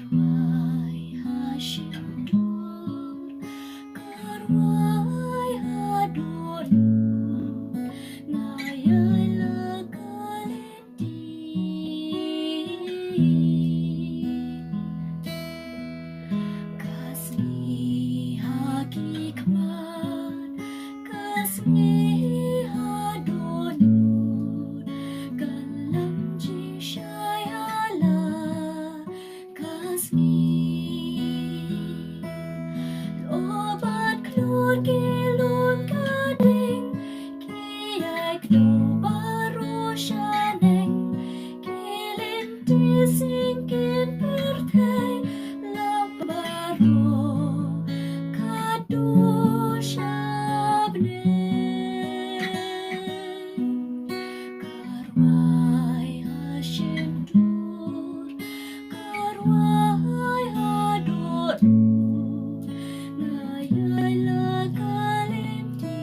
Karwai Hashindur, Karwai Hadun, Ngayai Lakaliti, Kasmi Hakikmat, Kasmi Hadun, Kalam Jishayala, Kasmi Lobat klur kilun kading, Kiai kdo baru shaneng, Kilinti singkin pertai, Labaro kadu shabneng. Karwai Hashindur, Karwai Hadun, Ngayai Lakaliti,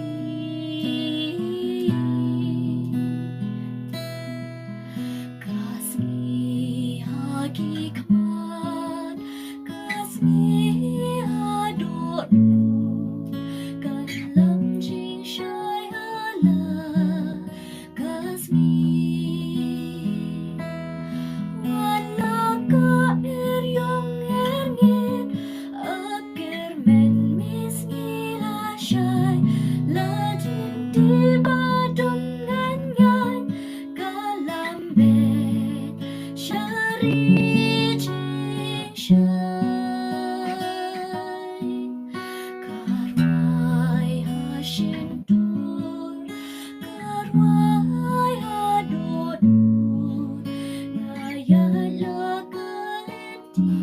Kasmi Hakikmat, Kasmi Hadun, Kalam Jishayala, Kasmi Wala ka eryong erngin, Aker men misngila syai, Lajin di badung nganyay, Kalambet syari jingsyai. Karwai Hashindur, Karwai Hadun, Ngayai Lakaliti,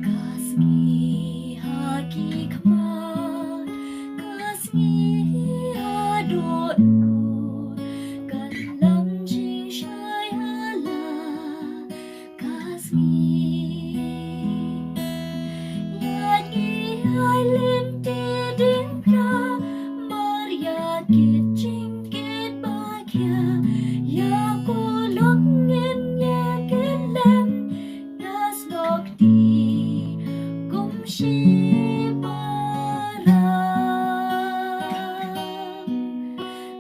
Kasmi Hakikmat, Kasmi Hadun, Kalam Jishayala, Kasmi Nyanyi hai linti dimpra, Maryakit jingkit bahagia, Ya kulungin ya gelem, Das lokti kumshi barang.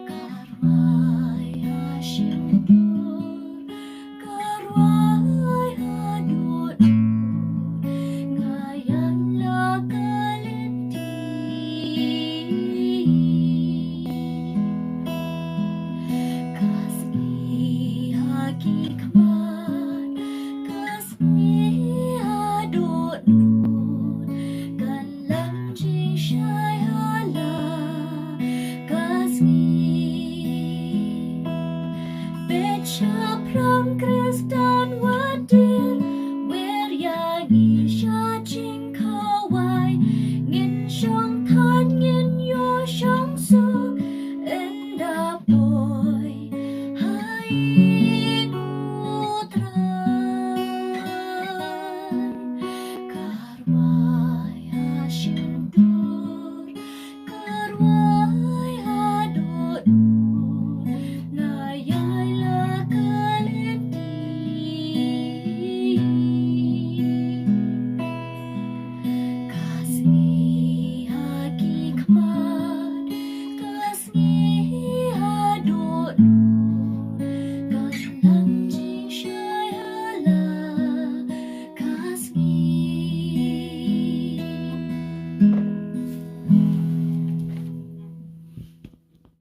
Karwai Hashindur, Karwai Hadun, Ngayai Lakaliti, Kasmi Hakikmat, Kasmi Hadun, Kalam Jishayala, Kasmi Beca Pram Krista